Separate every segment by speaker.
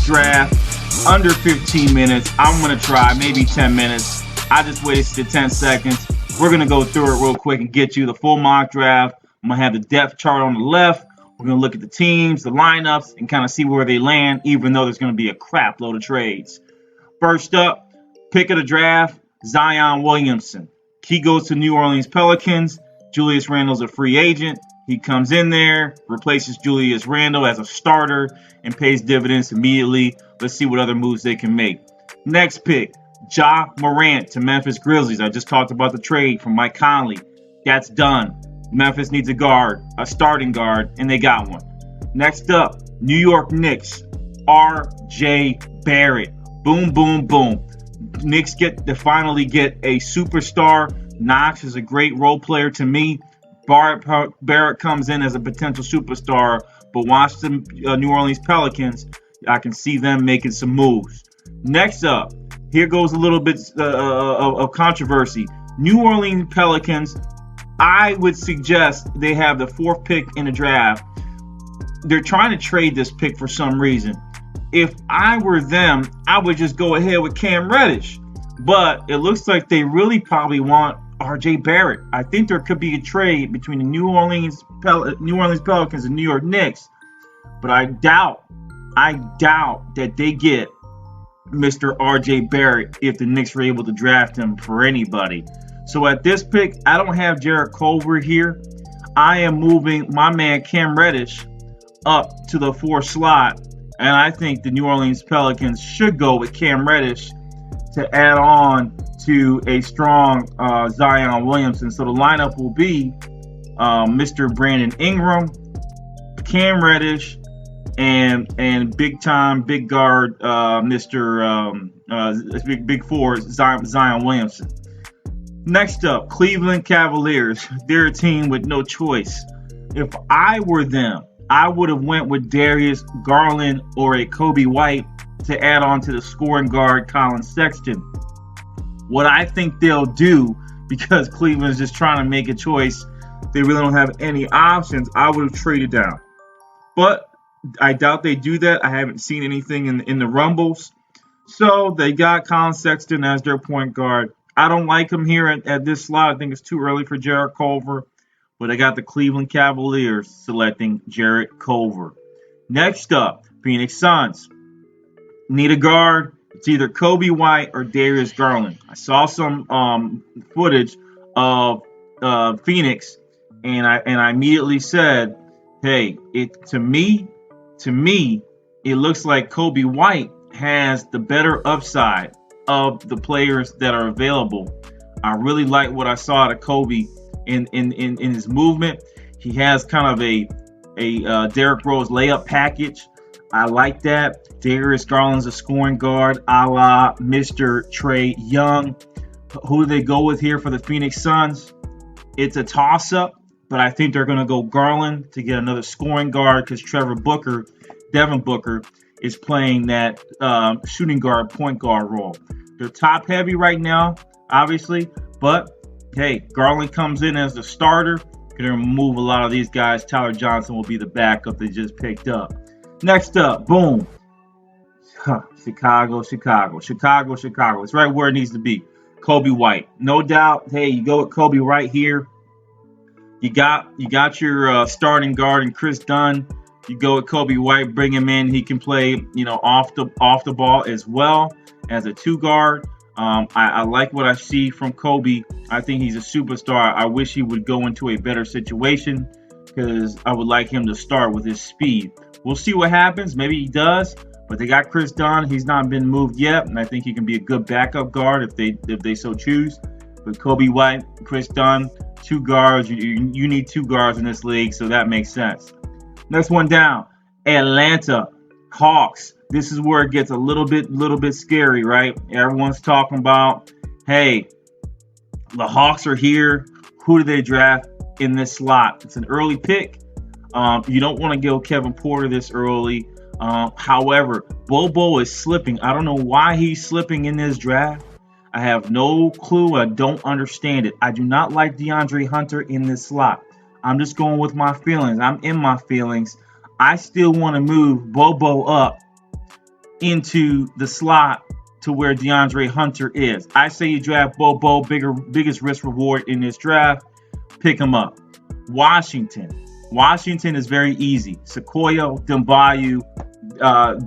Speaker 1: draft, under 15 minutes. I'm going to try maybe 10 minutes. I just wasted 10 seconds. We're going to go through it real quick and get you the full mock draft. I'm going to have the depth chart on the left. We're going to look at the teams, the lineups, and kind of see where they land, even though there's going to be a crap load of trades. First up, pick of the draft, Zion Williamson. He goes to New Orleans Pelicans. Julius Randle's a free agent. He comes in there, replaces Julius Randle as a starter, and pays dividends immediately. Let's see what other moves they can make. Next pick, Ja Morant to Memphis Grizzlies. I just talked about the trade from Mike Conley. That's done. Memphis needs a guard, a starting guard, and they got one. Next up, New York Knicks, R.J. Barrett. Boom, boom, boom. Knicks finally get a superstar. Knox is a great role player to me. Barrett comes in as a potential superstar, but watch the New Orleans Pelicans. I can see them making some moves. Next up, here goes a little bit of controversy. New Orleans Pelicans, I would suggest they have the 4th pick in the draft. They're trying to trade this pick for some reason. If I were them, I would just go ahead with Cam Reddish. But it looks like they really probably want R.J. Barrett. I think there could be a trade between the New Orleans Pelicans and New York Knicks. But I doubt that they get Mr. R.J. Barrett if the Knicks were able to draft him for anybody. So at this pick, I don't have Jarrett Culver here. I am moving my man Cam Reddish up to the 4th slot. And I think the New Orleans Pelicans should go with Cam Reddish to add on to a strong Zion Williamson. So the lineup will be Mr. Brandon Ingram, Cam Reddish, and big guard Mr. Big Four Zion Williamson. Next up, Cleveland Cavaliers. They're a team with no choice. If I were them, I would have went with Darius Garland or a Kobe White to add on to the scoring guard Colin Sexton. What I think they'll do, because Cleveland's just trying to make a choice, they really don't have any options, I would have traded down. But I doubt they do that. I haven't seen anything in the rumbles. So they got Colin Sexton as their point guard. I don't like him here at this slot. I think it's too early for Jarrett Culver. But I got the Cleveland Cavaliers selecting Jarrett Culver. Next up, Phoenix Suns. Need a guard. It's either Kobe White or Darius Garland. I saw some footage of Phoenix, and I immediately said, "Hey, to me, it looks like Kobe White has the better upside of the players that are available." I really like what I saw out of Kobe in his movement. He has kind of a Derrick Rose layup package. I like that. Darius Garland's a scoring guard, a la Mr. Trae Young. Who do they go with here for the Phoenix Suns? It's a toss-up, but I think they're going to go Garland to get another scoring guard because Devin Booker, is playing that shooting guard, point guard role. They're top-heavy right now, obviously, but hey, Garland comes in as the starter. Going to move a lot of these guys. Tyler Johnson will be the backup they just picked up. Next up, boom. Chicago. It's right where it needs to be. Kobe White. No doubt, hey, you go with Kobe right here. You got your starting guard in Chris Dunn. You go with Kobe White, bring him in. He can play, off the ball as well as a 2 guard. I like what I see from Kobe. I think he's a superstar. I wish he would go into a better situation because I would like him to start with his speed. We'll see what happens. Maybe he does, but they got Chris Dunn. He's not been moved yet, and I think he can be a good backup guard if they so choose. But Kobe White, Chris Dunn, 2 guards. You need 2 guards in this league, so that makes sense. Next one down, Atlanta Hawks. This is where it gets a little bit scary, right? Everyone's talking about, hey, the Hawks are here. Who do they draft in this slot? It's an early pick. You don't want to go Kevin Porter this early. However, Bobo is slipping. I don't know why he's slipping in this draft. I have no clue. I don't understand it. I do not like DeAndre Hunter in this slot. I'm just going with my feelings. I'm in my feelings. I still want to move Bobo up into the slot to where DeAndre Hunter is. I say you draft Bobo, biggest risk reward in this draft. Pick him up. Washington. Washington is very easy. Sequoia, Dembayu,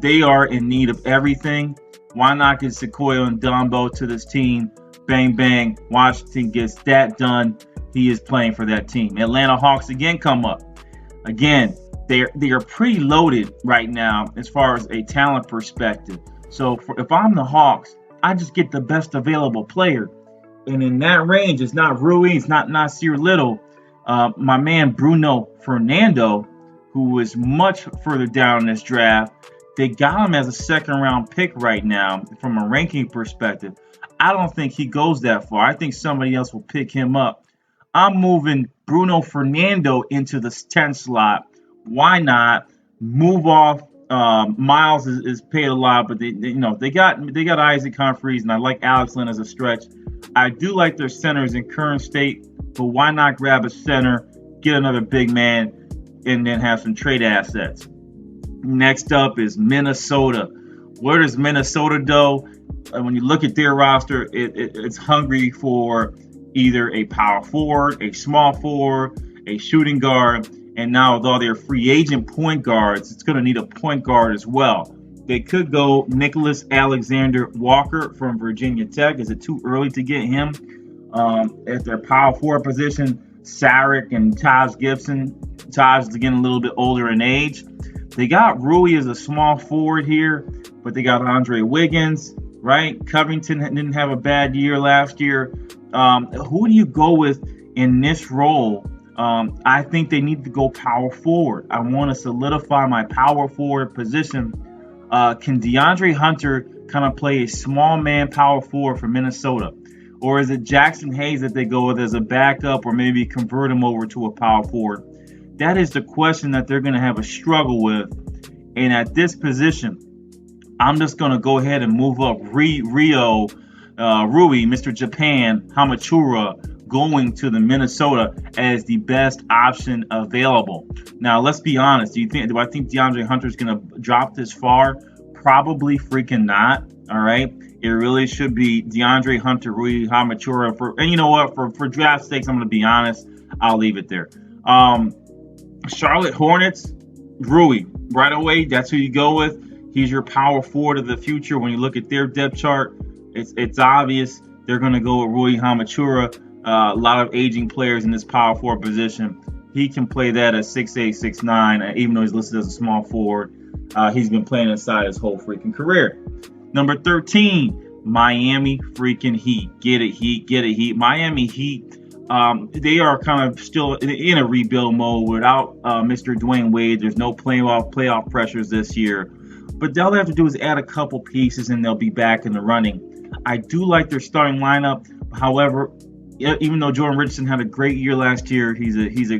Speaker 1: they are in need of everything. Why not get Sequoia and Dumbo to this team? Bang, bang. Washington gets that done. He is playing for that team. Atlanta Hawks again come up. Again, they are pretty loaded right now as far as a talent perspective. So if I'm the Hawks, I just get the best available player. And in that range, it's not Rui, it's not Nasir Little. My man Bruno Fernando, who is much further down in this draft, they got him as a second-round pick right now from a ranking perspective. I don't think he goes that far. I think somebody else will pick him up. I'm moving Bruno Fernando into the 10 slot. Why not move off? Miles is paid a lot, but they got Isaac Humphries, and I like Alex Len as a stretch. I do like their centers in current state, but why not grab a center, get another big man, and then have some trade assets? Next up is Minnesota. Where does Minnesota go? When you look at their roster, it's hungry for either a power forward, a small forward, a shooting guard, and now with all their free agent point guards, it's going to need a point guard as well. They could go Nicholas Alexander Walker from Virginia Tech. Is it too early to get him at their power forward position? Sarek and Taj Gibson. Taj is getting a little bit older in age. They got Rui as a small forward here, but they got Andre Wiggins, right? Covington didn't have a bad year last year. Who do you go with in this role? I think they need to go power forward. I want to solidify my power forward position. Can DeAndre Hunter kind of play a small man power forward for Minnesota? Or is it Jackson Hayes that they go with as a backup, or maybe convert him over to a power forward? That is the question that they're going to have a struggle with. And at this position, I'm just going to go ahead and move up Rui, Mr. Japan, Hamatura, going to the Minnesota as the best option available. Now, let's be honest. Do I think DeAndre Hunter is going to drop this far? Probably freaking not. All right. It really should be DeAndre Hunter, Rui Hamatura. And you know what? For draft stakes, I'm going to be honest. I'll leave it there. Charlotte Hornets, Rui, right away. That's who you go with. He's your power forward of the future. When you look at their depth chart, it's obvious they're going to go with Rui Hamatura. A lot of aging players in this power forward position. He can play that at 6'8", 6'9", even though he's listed as a small forward. He's been playing inside his whole freaking career. Number 13, Miami freaking Heat. Get it, Heat. Get it, Heat. Miami Heat, they are kind of still in a rebuild mode without Mr. Dwayne Wade. There's no playoff pressures this year. But all they have to do is add a couple pieces, and they'll be back in the running. I do like their starting lineup. However, even though Jordan Richardson had a great year last year, he's a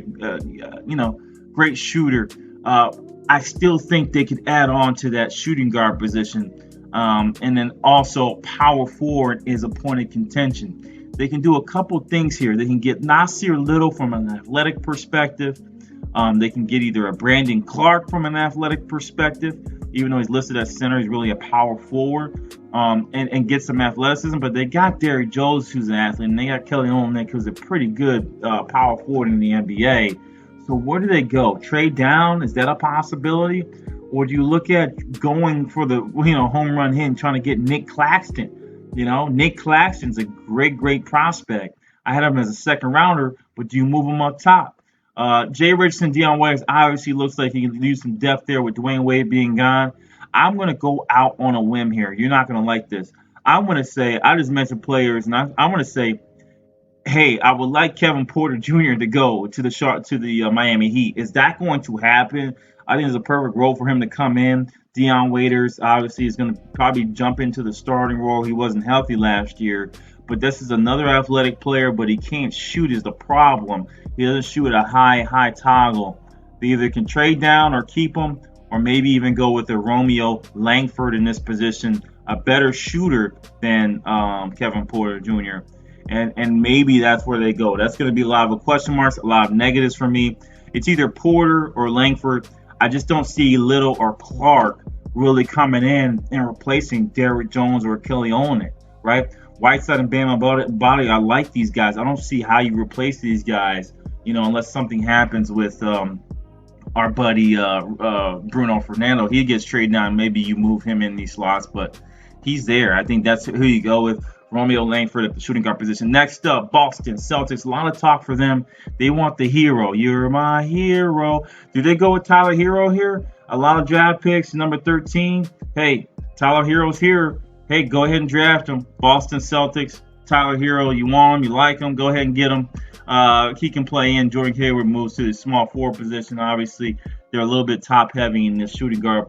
Speaker 1: great shooter. I still think they could add on to that shooting guard position. And then also power forward is a point of contention. They can do a couple things here. They can get Nasir Little from an athletic perspective. They can get either a Brandon Clark from an athletic perspective, even though he's listed as center, he's really a power forward, and get some athleticism. But they got Derrick Jones, who's an athlete, and they got Kelly Olynyk, who's a pretty good power forward in the NBA. So where do they go? Trade down? Is that a possibility? Or do you look at going for the home run hit and trying to get Nick Claxton? Nick Claxton's a great prospect. I had him as a second rounder, but do you move him up top? Jay Richardson, Dion Waiters obviously looks like he can use some depth there with Dwayne Wade being gone. I'm going to go out on a whim here. You're not going to like this. I'm going to say, I just mentioned players, and I'm going to say, hey, I would like Kevin Porter Jr. to go to the Miami Heat. Is that going to happen? I think it's a perfect role for him to come in. Dion Waiters obviously is going to probably jump into the starting role. He wasn't healthy last year, but this is another athletic player, but he can't shoot is the problem. He doesn't shoot at a high toggle. They either can trade down or keep him, or maybe even go with a Romeo Langford in this position, a better shooter than Kevin Porter Jr. And maybe that's where they go. That's going to be a lot of question marks, a lot of negatives for me. It's either Porter or Langford. I just don't see Little or Clark really coming in and replacing Derrick Jones or Kelly Olynyk, right? Whiteside and Bam Body, I like these guys. I don't see how you replace these guys, unless something happens with our buddy Bruno Fernando. He gets traded down. Maybe you move him in these slots, but he's there. I think that's who you go with. Romeo Langford at the shooting guard position. Next up, Boston Celtics. A lot of talk for them. They want the hero. You're my hero. Do they go with Tyler Hero here? A lot of draft picks. Number 13. Hey, Tyler Hero's here. Hey, go ahead and draft him. Boston Celtics. Tyler Hero. You want him? You like him? Go ahead and get him. He can play in. Jordan Hayward moves to the small forward position. Obviously, they're a little bit top heavy in the shooting guard,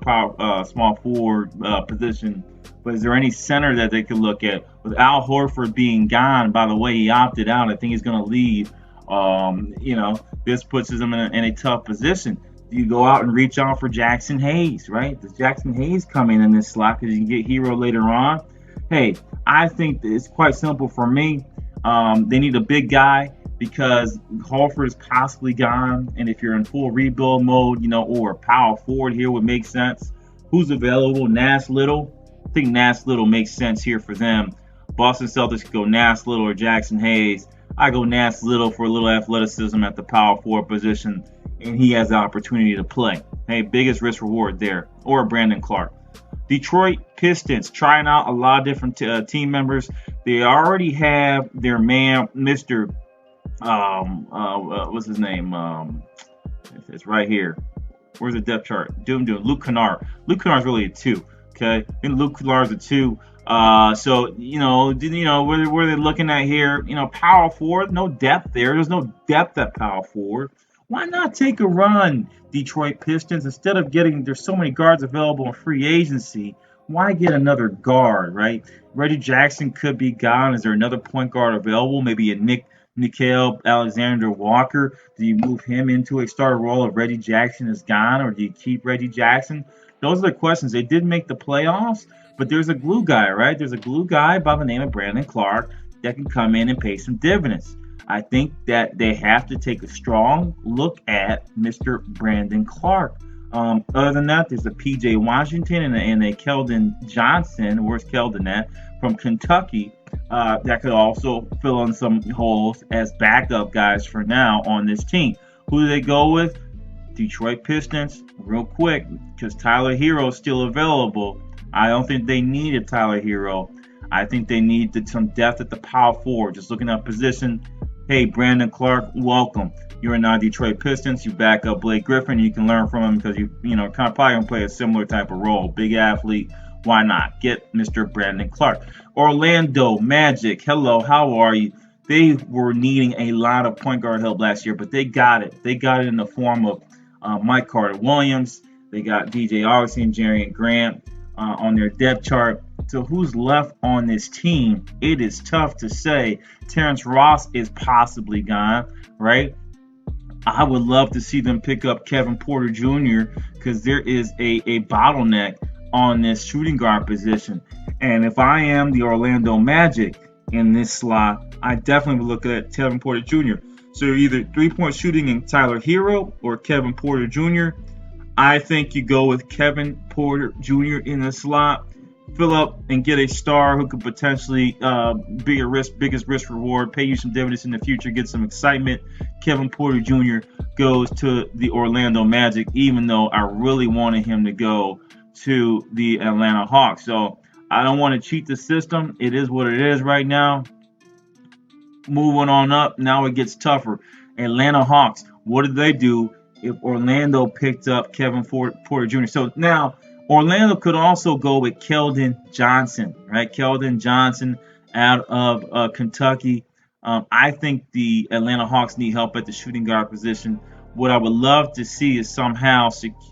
Speaker 1: small forward position. But is there any center that they could look at? With Al Horford being gone, by the way, he opted out. I think he's going to leave. This puts him in a tough position. Do you go out and reach out for Jackson Hayes, right? Does Jackson Hayes come in this slot because you can get Hero later on? Hey, I think it's quite simple for me. They need a big guy because Horford is possibly gone, and if you're in full rebuild mode, or power forward here would make sense. Who's available? Nas Little. I think Nas Little makes sense here for them. Boston Celtics could go Nas Little or Jackson Hayes. I go Nas Little for a little athleticism at the power forward position, and he has the opportunity to play. Hey, biggest risk reward there. Or Brandon Clark. Detroit Pistons trying out a lot of different team members. They already have their man, Mr. What's his name? It's right here. Where's the depth chart? Luke Kennard. Luke Kennard's really a 2. Okay, and Luke Kennard's a 2. So where they're looking at here, power forward, no depth there. There's no depth at power forward. Why not take a run, Detroit Pistons? Instead of there's so many guards available in free agency. Why get another guard, right? Reggie Jackson could be gone. Is there another point guard available? Maybe a Nickeil Alexander-Walker. Do you move him into a starter role if Reggie Jackson is gone, or do you keep Reggie Jackson? Those are the questions. They did make the playoffs, but there's a glue guy, right? There's a glue guy by the name of Brandon Clark that can come in and pay some dividends. I think that they have to take a strong look at Mr. Brandon Clark. Other than that, there's a PJ Washington and a Keldon Johnson. Where's Keldon at? From Kentucky. That could also fill in some holes as backup guys for now on this team. Who do they go with? Detroit Pistons, real quick, because Tyler Hero is still available. I don't think they needed Tyler Hero. I think they needed some depth at the power forward. Just looking at position. Hey, Brandon Clark, welcome. You're now Detroit Pistons. You back up Blake Griffin. You can learn from him because you kind of probably gonna play a similar type of role. Big athlete. Why not? Get Mr. Brandon Clark. Orlando Magic. Hello, how are you? They were needing a lot of point guard help last year, but they got it. They got it in the form of Mike Carter Williams. They got DJ Augustin and Jerry Grant on their depth chart. So who's left on this team? It is tough to say. Terrence Ross is possibly gone, right? I would love to see them pick up Kevin Porter Jr. because there is a bottleneck on this shooting guard position. And if I am the Orlando Magic in this slot, I definitely would look at Kevin Porter Jr. So either 3-point shooting in Tyler Hero or Kevin Porter Jr. I think you go with Kevin Porter Jr. in the slot. Fill up and get a star who could potentially biggest risk reward, pay you some dividends in the future, get some excitement. Kevin Porter Jr. goes to the Orlando Magic, even though I really wanted him to go to the Atlanta Hawks. So I don't want to cheat the system. It is what it is right now. Moving on up, now it gets tougher. Atlanta Hawks, what did they do if Orlando picked up Kevin Porter Jr.? So now Orlando could also go with Keldon Johnson, right? Keldon Johnson out of Kentucky. I think the Atlanta Hawks need help at the shooting guard position. What I would love to see is somehow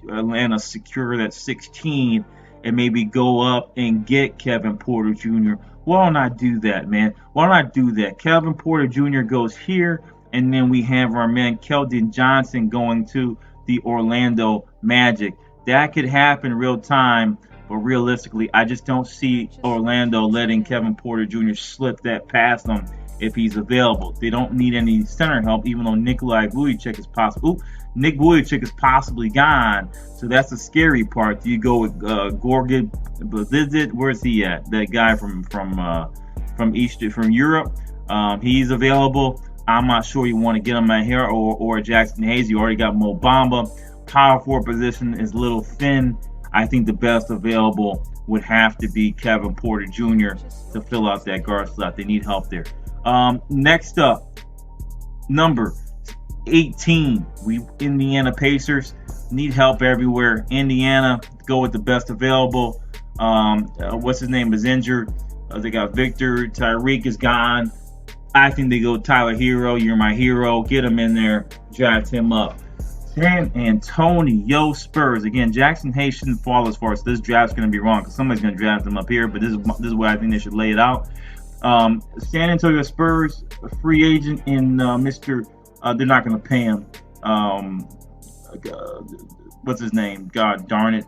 Speaker 1: Atlanta secure that 16 and maybe go up and get Kevin Porter Jr. Why don't I do that, man? Why don't I do that? Kevin Porter Jr. goes here, and then we have our man Keldon Johnson going to the Orlando Magic. That could happen real time, but realistically, I just don't see Orlando letting Kevin Porter Jr. slip that past them if he's available. They don't need any center help, even though Nikolai Vujicic is possible. Nick Vujicic is possibly gone, so that's the scary part. Do you go with Gorgid Bazidit? Where's he at? That guy from Europe. He's available. I'm not sure you want to get him out here or Jackson Hayes. You already got Mo Bamba. Power forward position is a little thin. I think the best available would have to be Kevin Porter Jr. to fill out that guard slot. They need help there. Next up, number 18. Indiana Pacers need help everywhere. Indiana, go with the best available. What's his name is injured. They got Victor. Tyreek is gone. I think they go Tyler Hero. You're my hero. Get him in there. Draft him up. San Antonio Spurs. Again, Jackson Hayes shouldn't fall as far as this draft's going to be wrong because somebody's going to draft him up here, but this is where I think they should lay it out. San Antonio Spurs, a free agent in Mr. They're not going to pay him. What's his name? God darn it.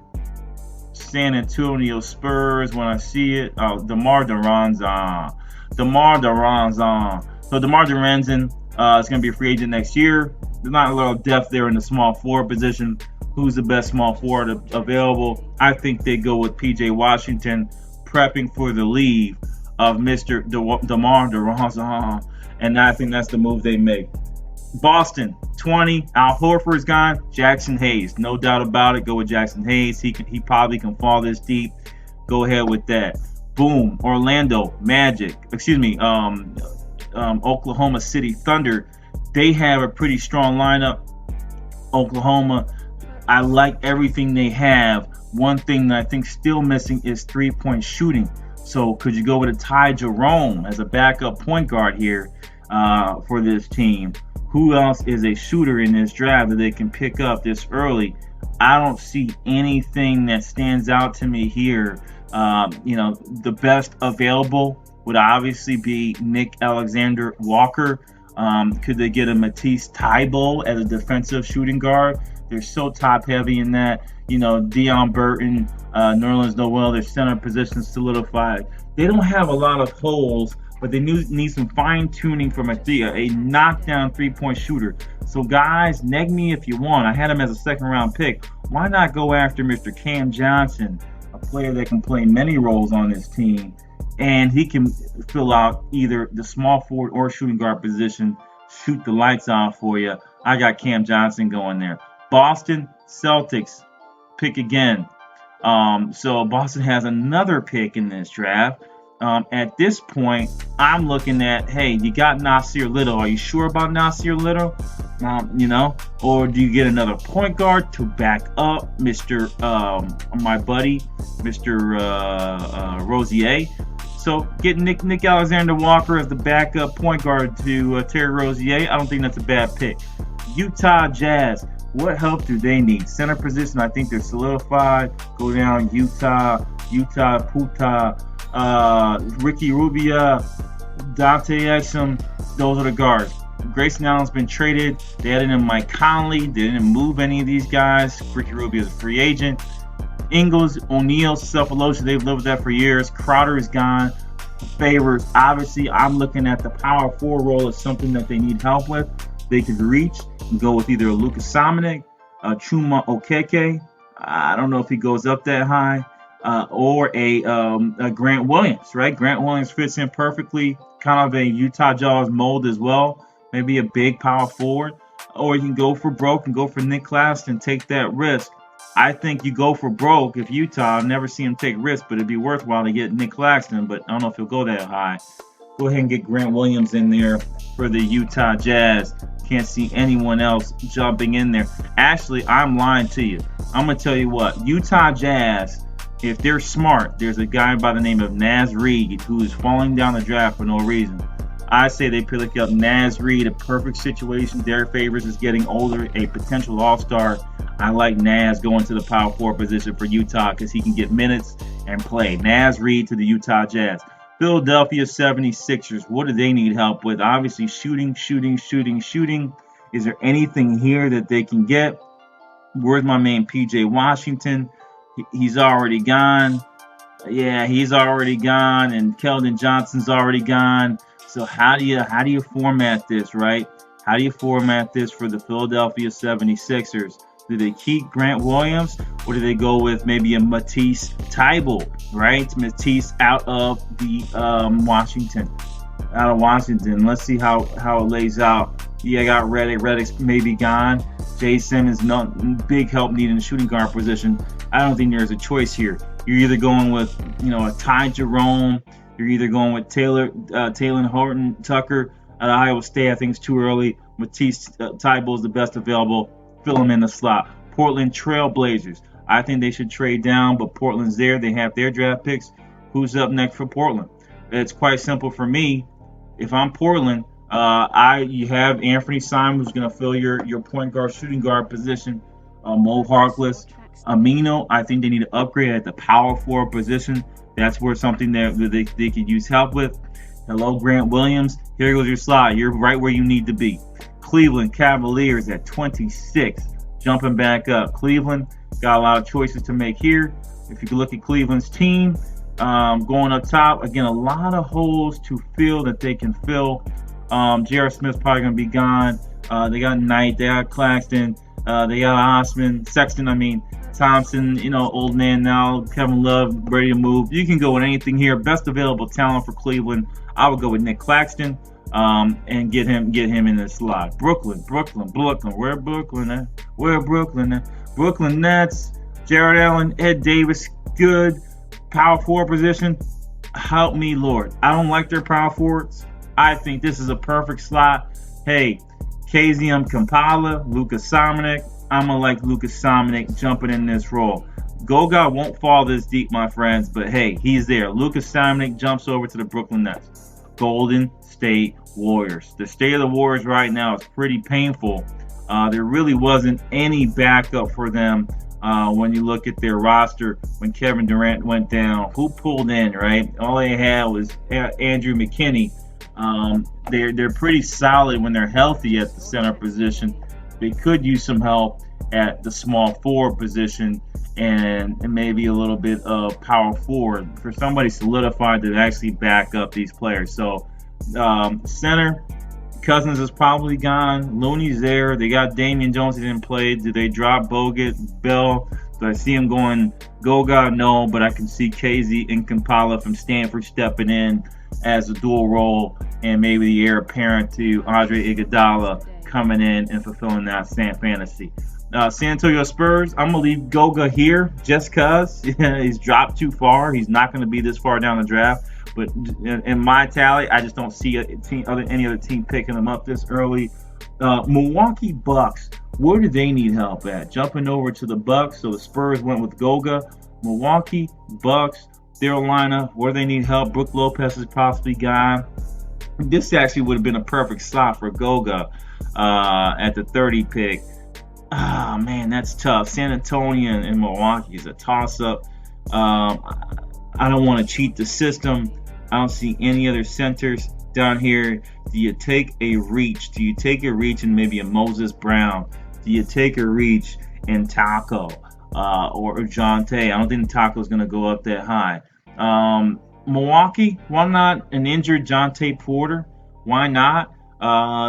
Speaker 1: San Antonio Spurs, when I see it, DeMar DeRozan. So DeMar DeRozan is going to be a free agent next year. There's not a lot of depth there in the small forward position. Who's the best small forward available? I think they go with P.J. Washington, prepping for the leave of Mr. DeMar DeRozan, and I think that's the move they make. Boston, 20. Al Horford's gone. Jackson Hayes, no doubt about it. Go with Jackson Hayes. He probably can fall this deep. Go ahead with that. Boom. Orlando Magic. Oklahoma City Thunder. They have a pretty strong lineup. Oklahoma, I like everything they have. One thing that I think still missing is three-point shooting. So could you go with a Ty Jerome as a backup point guard here for this team? Who else is a shooter in this draft that they can pick up this early? I don't see anything that stands out to me here. The best available would obviously be Nick Alexander Walker. Could they get a Matisse Thybulle as a defensive shooting guard? They're so top heavy in that. Dion Burton, Nerlens Noel, their center position solidified. They don't have a lot of holes, but they need some fine tuning from a knockdown three-point shooter. So guys, neg me if you want. I had him as a second-round pick. Why not go after Mr. Cam Johnson, a player that can play many roles on this team, and he can fill out either the small forward or shooting guard position, shoot the lights out for you. I got Cam Johnson going there. Boston Celtics, pick again. So Boston has another pick in this draft. At this point, I'm looking at, hey, you got Nasir Little. Are you sure about Nasir Little? Or do you get another point guard to back up Mr. My buddy, Mr. Rozier? So get Nick Alexander Walker as the backup point guard to Terry Rozier. I don't think that's a bad pick. Utah Jazz. What help do they need? Center position, I think they're solidified. Go down Utah, Puta, Ricky Rubio, Dante Exum. Those are the guards. Grayson Allen's been traded. They added in Mike Conley. They didn't move any of these guys. Ricky Rubio is a free agent. Ingles, O'Neal, Cephalosha, they've lived with that for years. Crowder is gone. Favors, obviously, I'm looking at the power forward role as something that they need help with. They could reach and go with either a Lucas Samanic, Chuma Okeke. I don't know if he goes up that high, or a Grant Williams, right? Grant Williams fits in perfectly, kind of a Utah Jazz mold as well. Maybe a big power forward. Or you can go for broke and go for Nick Claxton, take that risk. I think you go for broke if Utah. I've never seen him take risks, but it'd be worthwhile to get Nick Claxton, but I don't know if he'll go that high. Go ahead and get Grant Williams in there for the Utah Jazz. Can't see anyone else jumping in there. Actually, I'm lying to you. I'm going to tell you what. Utah Jazz, if they're smart, there's a guy by the name of Naz Reid who is falling down the draft for no reason. I say they pick up Naz Reid, a perfect situation. Derek Favors is getting older, a potential all-star. I like Naz going to the power forward position for Utah because he can get minutes and play. Naz Reid to the Utah Jazz. Philadelphia 76ers, what do they need help with? Obviously, shooting. Is there anything here that they can get? Where's my man P.J. Washington? He's already gone. Yeah, he's already gone, and Keldon Johnson's already gone. So how do you format this, right? How do you format this for the Philadelphia 76ers? Do they keep Grant Williams, or do they go with maybe a Matisse Thybulle, right? Matisse out of Washington. Let's see how it lays out. Yeah, I got Redick. Redick's maybe gone. Jay Simmons, not big help needed in the shooting guard position. I don't think there's a choice here. You're either going with a Ty Jerome. You're either going with Taylor Horton Tucker at Iowa State. I think it's too early. Matisse Thybulle is the best available. Fill him in the slot. Portland Trail Blazers. I think they should trade down, but Portland's there. They have their draft picks. Who's up next for Portland? It's quite simple for me. If I'm Portland, you have Anthony Simon, who's going to fill your point guard, shooting guard position. Mo Harkless, Amino. I think they need to upgrade at the power forward position. That's where something that they could use help with. Hello, Grant Williams. Here goes your slide. You're right where you need to be. Cleveland Cavaliers at 26, jumping back up. Cleveland got a lot of choices to make here. If you can look at Cleveland's team, going up top, again, a lot of holes to fill that they can fill. J.R. Smith's probably going to be gone. They got Knight, they got Claxton, they got Osman, Sexton, Thompson, old man now, Kevin Love, ready to move. You can go with anything here. Best available talent for Cleveland, I would go with Nick Claxton, and get him in the slot. Brooklyn. Where Brooklyn at? Brooklyn Nets, Jared Allen, Ed Davis, good. Power forward position, help me, Lord. I don't like their power forwards. I think this is a perfect slot. Hey, KZ Kampala, Lucas Samanic. I'm going to like Lucas Samanic jumping in this role. Goga won't fall this deep, my friends, but hey, he's there. Lucas Samanic jumps over to the Brooklyn Nets. Golden State Warriors. The state of the Warriors right now is pretty painful. There really wasn't any backup for them when you look at their roster when Kevin Durant went down. Who pulled in, right? All they had was Andrew McKinney. They're pretty solid when they're healthy at the center position. They could use some help at the small forward position and maybe a little bit of power forward for somebody solidified to actually back up these players. So center, Cousins is probably gone. Looney's there. They got Damian Jones. He didn't play. Do they drop Bogut, Bell? Do I see him going Goga? No, but I can see KZ and Kampala from Stanford stepping in as a dual role, and maybe the heir apparent to Andre Iguodala coming in and fulfilling that same fantasy. San Antonio Spurs, I'm going to leave Goga here just because he's dropped too far. He's not going to be this far down the draft. But in my tally, I just don't see any other team picking them up this early. Milwaukee Bucks, where do they need help at? Jumping over to the Bucks, so the Spurs went with Goga. Milwaukee Bucks, their lineup, where they need help. Brook Lopez is possibly gone. This actually would have been a perfect slot for Goga at the 30 pick. Ah, man, that's tough. San Antonio and Milwaukee is a toss-up. I don't want to cheat the system. I don't see any other centers down here. Do you take a reach? Do you take a reach in maybe a Moses Brown? Do you take a reach in Taco or Jonte? I don't think Taco's going to go up that high. Milwaukee, why not an injured Jonte Porter? Why not?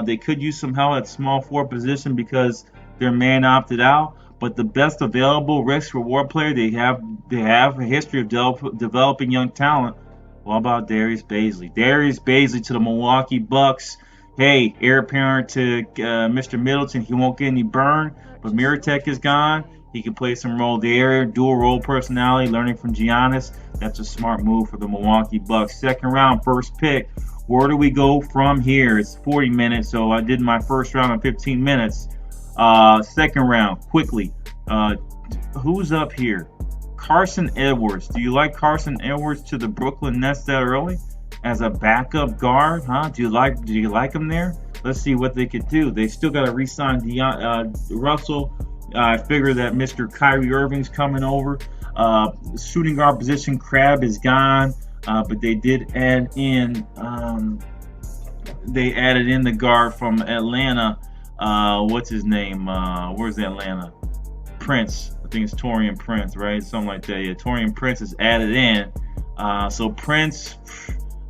Speaker 1: They could use some help at small forward position because their man opted out. But the best available risk-reward player, they have a history of developing young talent. What about Darius Bazley? Darius Bazley to the Milwaukee Bucks. Hey, heir apparent to Mr. Middleton. He won't get any burn, but Mirotic is gone. He can play some role there. Dual role personality, learning from Giannis. That's a smart move for the Milwaukee Bucks. Second round, first pick. Where do we go from here? It's 40 minutes, so I did my first round in 15 minutes. Second round, quickly. Who's up here? Carson Edwards. Do you like Carson Edwards to the Brooklyn Nets that early as a backup guard? Huh? Do you like him there? Let's see what they could do. They still got to re-sign Russell. I figure that Mr. Kyrie Irving's coming over. Shooting guard position, Crabbe is gone, but they did add in. They added in the guard from Atlanta. What's his name? Where's Atlanta? Prince. I think it's Taurean Prince, right? Something like that. Yeah, Taurean Prince is added in. So Prince,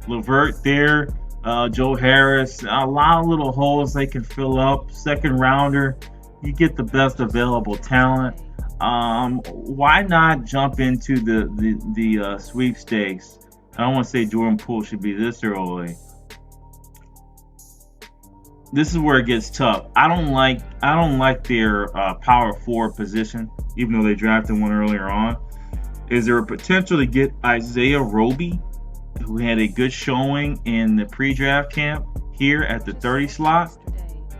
Speaker 1: LeVert there. Joe Harris, a lot of little holes they can fill up. Second rounder, you get the best available talent. Why not jump into the sweepstakes? I don't want to say Jordan Poole should be this early. This is where it gets tough. I don't like their power forward position, even though they drafted one earlier on. Is there a potential to get Isaiah Roby, who had a good showing in the pre-draft camp here at the 30 slot?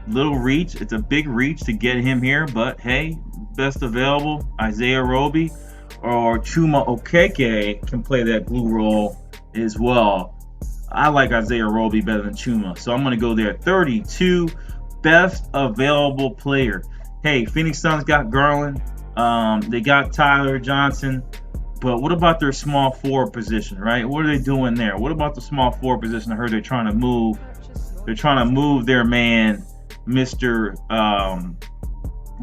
Speaker 1: Little reach. It's a big reach to get him here, but hey, best available, Isaiah Roby or Chuma Okeke can play that glue role as well. I like Isaiah Roby better than Chuma, so I'm going to go there. 32, best available player. Hey, Phoenix Suns got Garland. They got Tyler Johnson. But what about their small forward position, right? What are they doing there? What about the small forward position? I heard they're trying to move. They're trying to move their man, Mr.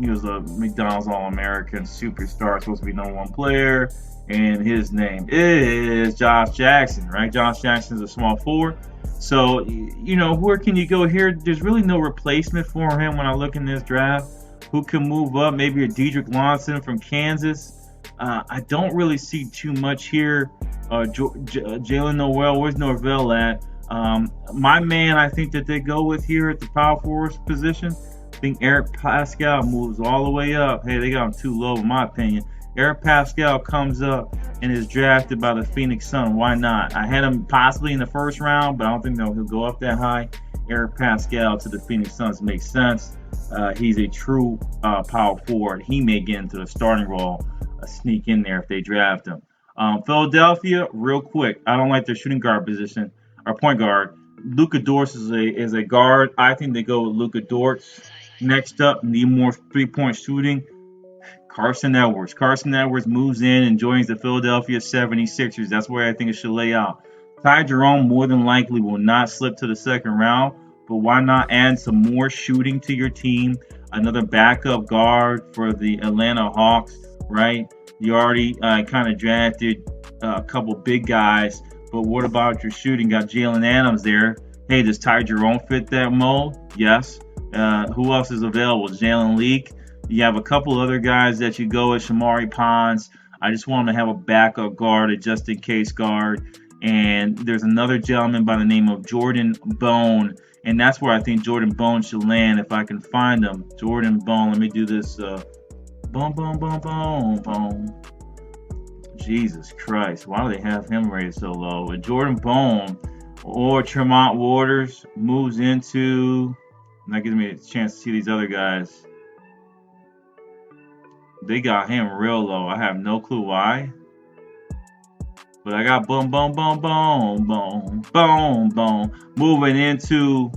Speaker 1: He was a McDonald's All-American superstar, supposed to be #1 player, and his name is Josh Jackson, right? Josh Jackson is a small forward. So, where can you go here? There's really no replacement for him when I look in this draft. Who can move up? Maybe a Dedrick Lawson from Kansas. I don't really see too much here. Jalen Noel, where's Norvell at? My man, I think that they go with here at the power forward position. I think Eric Pascal moves all the way up. Hey, they got him too low, in my opinion. Eric Pascal comes up and is drafted by the Phoenix Suns. Why not? I had him possibly in the first round, but I don't think he'll go up that high. Eric Pascal to the Phoenix Suns makes sense. He's a true power forward. He may get into the starting role, sneak in there if they draft him. Philadelphia, real quick. I don't like their shooting guard position, or point guard. Luka Dort is a guard. I think they go with Luka Dort. Next up, need more 3-point shooting. Carson Edwards. Carson Edwards moves in and joins the Philadelphia 76ers. That's where I think it should lay out. Ty Jerome more than likely will not slip to the second round, but why not add some more shooting to your team? Another backup guard for the Atlanta Hawks, right? You already kind of drafted a couple big guys, but what about your shooting? Got Jalen Adams there. Hey, does Ty Jerome fit that mold? Yes. Who else is available? Jalen Leak. You have a couple other guys that you go with, Shamari Pons. I just want him to have a backup guard, a just-in-case guard. And there's another gentleman by the name of Jordan Bone. And that's where I think Jordan Bone should land if I can find him. Jordan Bone. Let me do this. Boom, boom, boom, boom, boom. Jesus Christ. Why do they have him rated so low? With Jordan Bone or Tremont Waters moves into... That gives me a chance to see these other guys. They got him real low. I have no clue why. But I got boom, boom, boom, boom, boom, boom, boom. Moving into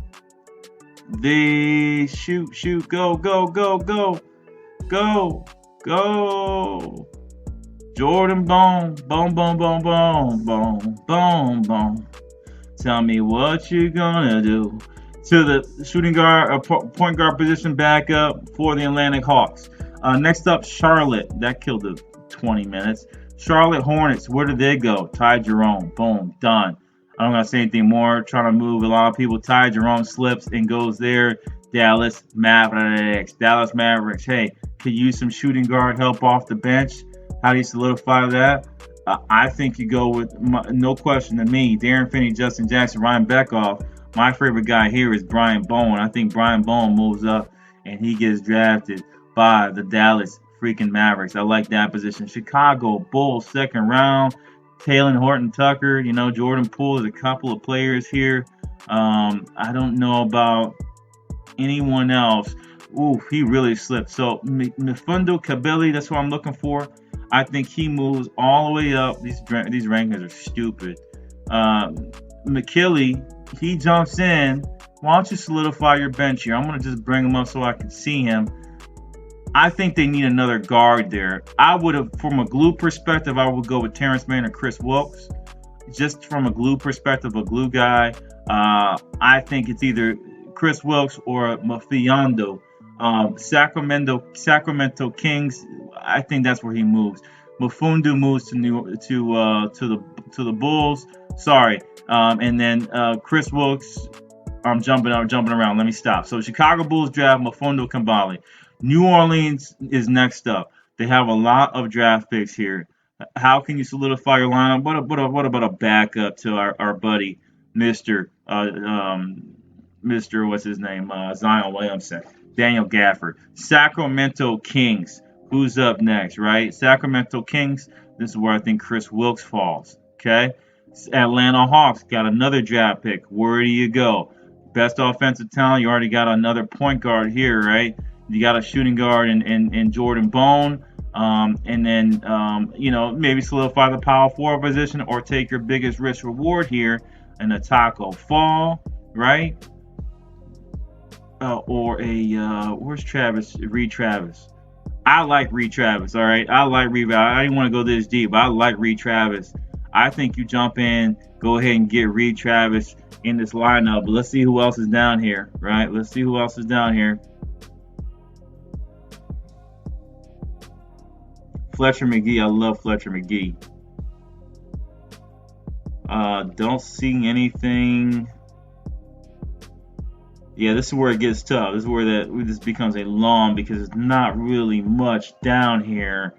Speaker 1: the shoot, go, go, go, go, go, go. Jordan Bone, boom, boom, boom, boom, boom, boom, boom. Tell me what you gonna do to the shooting guard, point guard position backup for the Atlantic Hawks. Next up, Charlotte. That killed the 20 minutes. Charlotte Hornets. Where did they go? Ty Jerome. Boom. Done. I don't got to say anything more. Trying to move a lot of people. Ty Jerome slips and goes there. Dallas Mavericks. Dallas Mavericks. Hey, could use some shooting guard help off the bench. How do you solidify that? I think you go with, no question to me, Darren Finney, Justin Jackson, Ryan Beckhoff. My favorite guy here is Brian Bone. I think Brian Bone moves up and he gets drafted by the Dallas freaking Mavericks. I like that position. Chicago Bulls, second round. Talen Horton-Tucker, Jordan Poole is a couple of players here. I don't know about anyone else. Ooh, he really slipped. So Mfiondu Kabili, that's what I'm looking for. I think he moves all the way up. These rankings are stupid. McKinley, he jumps in. Why don't you solidify your bench here? I'm going to just bring him up so I can see him. I think they need another guard there. I would have, from a glue perspective, I would go with Terrence Mann or Chris Wilkes. Just from a glue perspective, a glue guy. I think it's either Chris Wilkes or Mfiondu. Sacramento Kings, I think that's where he moves. Mafundu moves to the Bulls. Sorry. And then Chris Wilkes. I'm jumping around. Let me stop. So Chicago Bulls draft Mafundo Kambali. New Orleans is next up. They have a lot of draft picks here. How can you solidify your lineup? What about a backup to our buddy, Mr. What's his name? Zion Williamson, Daniel Gafford, Sacramento Kings. Who's up next, right? Sacramento Kings. This is where I think Chris Wilkes falls. Okay. Atlanta Hawks got another draft pick. Where do you go? Best offensive talent. You already got another point guard here, right? You got a shooting guard in Jordan Bone. And then, maybe solidify the power forward position or take your biggest risk reward here in a Taco Fall, right? Where's Travis? Reed Travis. I like Reed Travis, all right? I like Reed. I didn't want to go this deep, but I like Reed Travis. I think you jump in, go ahead and get Reed Travis in this lineup. But let's see who else is down here, right? Let's see who else is down here. Fletcher McGee. I love Fletcher McGee. Don't see anything. Yeah, this is where it gets tough. This is where this becomes a long because it's not really much down here.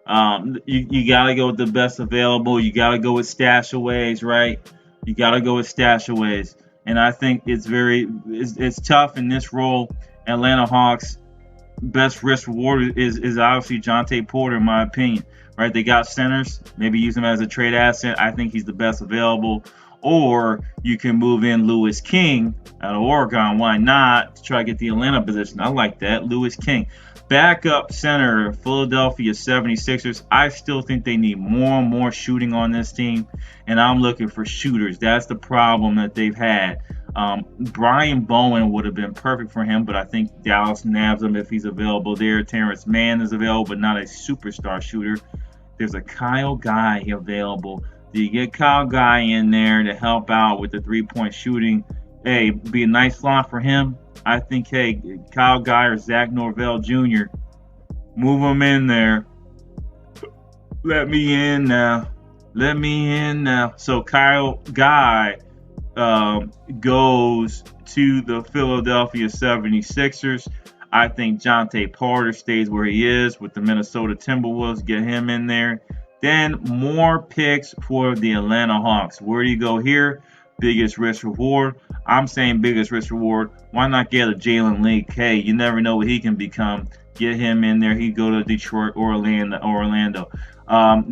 Speaker 1: You got to go with the best available. You got to go with Stashaways, right? You got to go with Stashaways. And I think it's tough in this role. Atlanta Hawks, best risk reward is obviously Jontay Porter, in my opinion, right? They got centers. Maybe use him as a trade asset. I think he's the best available. Or you can move in Louis King out of Oregon. Why not? To try to get the Atlanta position. I like that. Louis King. Backup center, Philadelphia 76ers. I still think they need more and more shooting on this team, and I'm looking for shooters. That's the problem that they've had. Brian Bowen would have been perfect for him, but I think Dallas nabs him if he's available there. Terrence Mann is available, but not a superstar shooter. There's a Kyle Guy available. Do you get Kyle Guy in there to help out with the three-point shooting? Hey, be a nice slot for him. I think, hey, Kyle Guy or Zach Norvell Jr., move them in there. Let me in now. So Kyle Guy goes to the Philadelphia 76ers. I think Jontay Porter stays where he is with the Minnesota Timberwolves. Get him in there. Then more picks for the Atlanta Hawks. Where do you go here? Biggest risk reward. I'm saying biggest risk reward. Why not get a Jalen Leak? Hey, you never know what he can become. Get him in there. He'd go to Detroit or Orlando.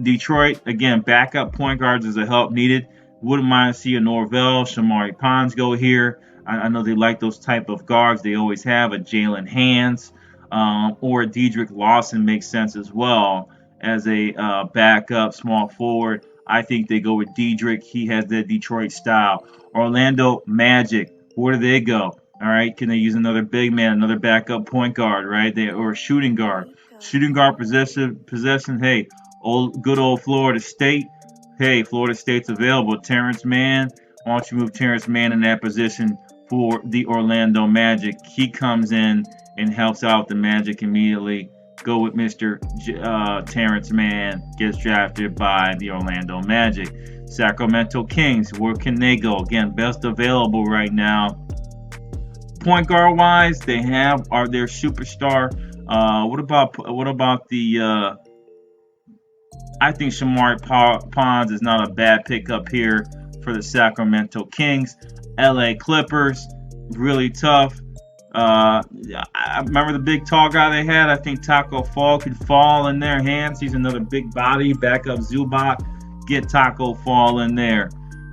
Speaker 1: Detroit, again, backup point guards is a help needed. Wouldn't mind to see a Norvell, Shamari Pons go here. I know they like those type of guards. They always have a Jalen Hands or a Dedrick Lawson makes sense as well as a backup small forward. I think they go with Dedrick. He has the Detroit style. Orlando Magic. Where do they go? All right. Can they use another big man, another backup point guard, right? Or a shooting guard. Shooting guard possession. Hey, good old Florida State. Hey, Florida State's available. Terrence Mann. Why don't you move Terrence Mann in that position for the Orlando Magic? He comes in and helps out the Magic immediately. Go with Mr. Terrence Mann, gets drafted by the Orlando Magic. Sacramento Kings, where can they go? Again, best available right now. Point guard wise, they are their superstar. What about the? I think Shamari Pons is not a bad pickup here for the Sacramento Kings. LA Clippers, really tough. I remember the big tall guy they had. I think Taco Fall could fall in their hands. He's another big body. Backup Zubac. Get Taco Fall in there.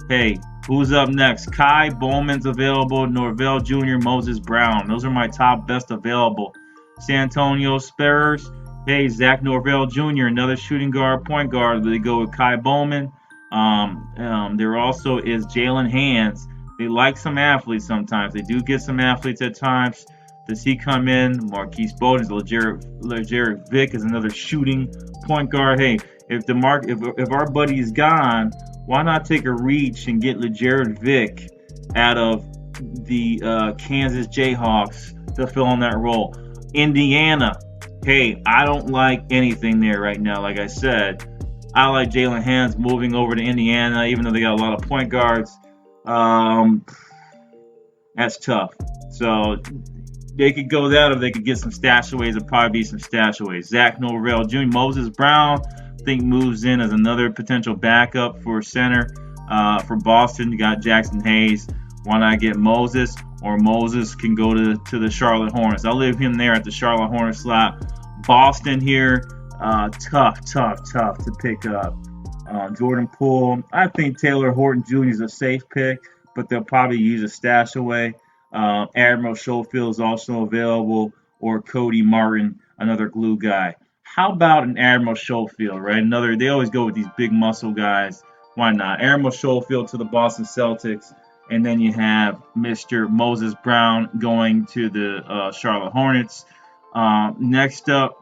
Speaker 1: Hey, who's up next? Kai Bowman's available. Norvell Jr., Moses Brown. Those are my top best available. San Antonio Spurs. Hey, Zach Norvell Jr., another shooting guard, point guard. They go with Kai Bowman. There also is Jalen Hands. They like some athletes sometimes. They do get some athletes at times. Does he come in? Marquise Bowden, LeJarrette Vick is another shooting point guard. Hey, if our buddy is gone, why not take a reach and get LeJarrette Vick out of the Kansas Jayhawks to fill in that role? Indiana, Hey, I don't like anything there right now. Like I said, I like Jalen Hands moving over to Indiana, even though they got a lot of point guards. Um, that's tough. So they could go that, or they could get some stashaways. It'd probably be some stashaways. Zach Norvell Jr. Moses Brown, I think, moves in as another potential backup for center for Boston. You got Jackson Hayes. Why not get Moses? Or Moses can go to the Charlotte Hornets. I'll leave him there at the Charlotte Hornets slot. Boston here, tough to pick up. Jordan Poole. I think Taylor Horton Jr. is a safe pick, but they'll probably use a stash away. Admiral Schofield is also available, or Cody Martin, another glue guy. How about an Admiral Schofield, right? Another. They always go with these big muscle guys. Why not? Admiral Schofield to the Boston Celtics, and then you have Mr. Moses Brown going to the Charlotte Hornets. Next up,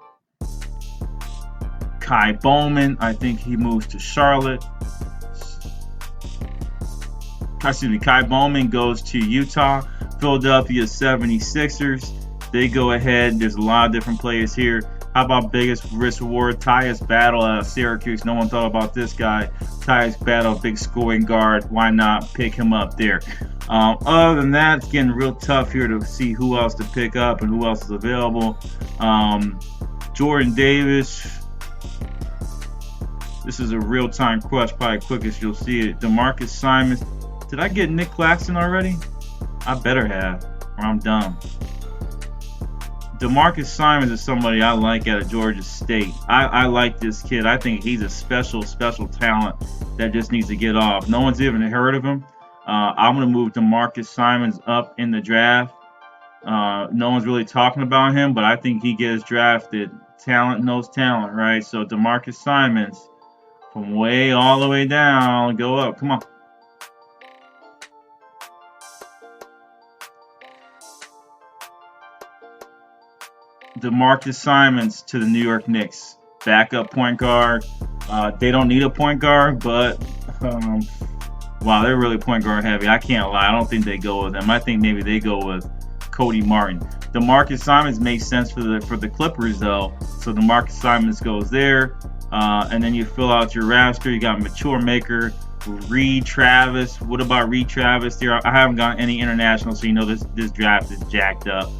Speaker 1: Kai Bowman. I think he moves to Charlotte. Excuse me, Kai Bowman goes to Utah. Philadelphia 76ers. They go ahead. There's a lot of different players here. How about biggest risk reward? Tyus Battle out of Syracuse. No one thought about this guy. Tyus Battle, big scoring guard. Why not pick him up there? Other than that, it's getting real tough here to see who else to pick up and who else is available. Jordan Davis. This is a real-time crush, probably quickest you'll see it. DeMarcus Simons. Did I get Nick Claxton already? I better have, or I'm dumb. DeMarcus Simons is somebody I like out of Georgia State. I like this kid. I think he's a special talent that just needs to get off. No one's even heard of him. I'm going to move DeMarcus Simons up in the draft. No one's really talking about him, but I think he gets drafted. Talent knows talent, right? So DeMarcus Simons, from way all the way down, go up. Come on. DeMarcus Simons to the New York Knicks. Backup point guard. They don't need a point guard, but wow, they're really point guard heavy. I can't lie. I don't think they go with him. I think maybe they go with Cody Martin. DeMarcus Simons makes sense for the Clippers though. So DeMarcus Simons goes there, and then you fill out your roster. You got Mature Maker, Reed Travis. What about Reed Travis? There, I haven't gotten any international, so you know this draft is jacked up.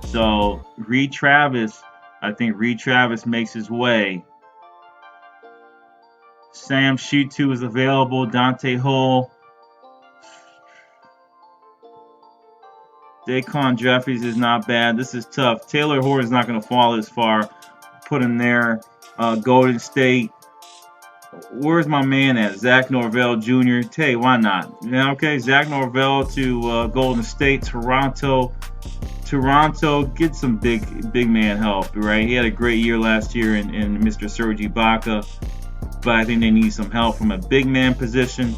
Speaker 1: So Reed Travis, I think Reed Travis makes his way. Sam Shutu is available. Dante Hull. Daquan Jeffries is not bad. This is tough. Taylor Horton is not going to fall this far. Put him there. Golden State. Where's my man at? Zach Norvell Jr. Hey, why not? Yeah, okay, Zach Norvell to Golden State. Toronto, get some big man help, right? He had a great year last year in Mr. Serge Ibaka, but I think they need some help from a big man position.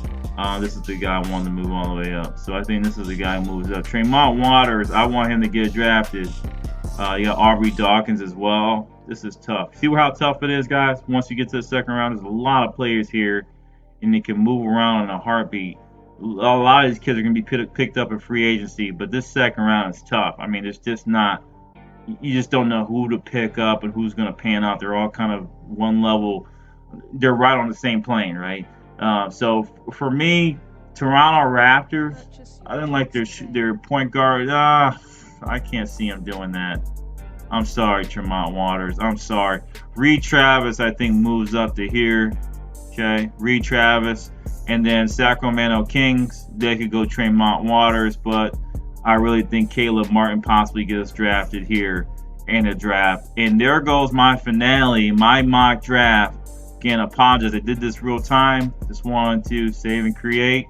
Speaker 1: This is the guy I wanted to move all the way up. So I think this is the guy who moves up. Tremont Waters, I want him to get drafted. You got Aubrey Dawkins as well. This is tough. See how tough it is, guys? Once you get to the second round, there's a lot of players here, and they can move around in a heartbeat. A lot of these kids are going to be picked up in free agency, but this second round is tough. I mean, it's just not – you just don't know who to pick up and who's going to pan out. They're all kind of one level – they're right on the same plane, right? So for me, Toronto Raptors, I didn't like their point guard. I can't see them doing that. I'm sorry, Tremont Waters. I'm sorry. Reed Travis, I think, moves up to here. Okay, Reed Travis. And then Sacramento Kings, they could go Tremont Waters, but I really think Caleb Martin possibly gets drafted here in the draft. And there goes my finale, my mock draft. Again, apologize. I did this real time. Just wanted to save and create.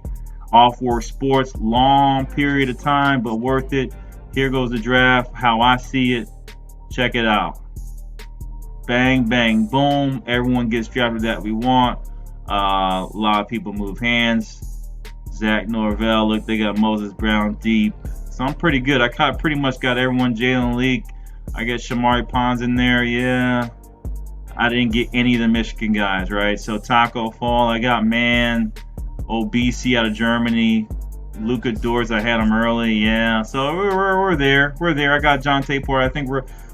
Speaker 1: All four sports, long period of time, but worth it. Here goes the draft, how I see it. Check it out. Bang, bang, boom. Everyone gets drafted that we want. A lot of people move hands. Zach Norvell, look, they got Moses Brown deep. So I'm pretty good. I pretty much got everyone. Jalen Leak. I got Shamari Pons in there. Yeah. I didn't get any of the Michigan guys, right? So Taco Fall, I got Man. OBC out of Germany. Luka Doors, I had him early. Yeah, so we're there. We're there. I got John Tapor.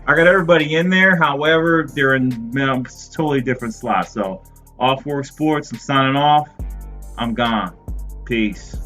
Speaker 1: I got everybody in there. However, they're in totally different slots. So, Off Work Sports. I'm signing off. I'm gone. Peace.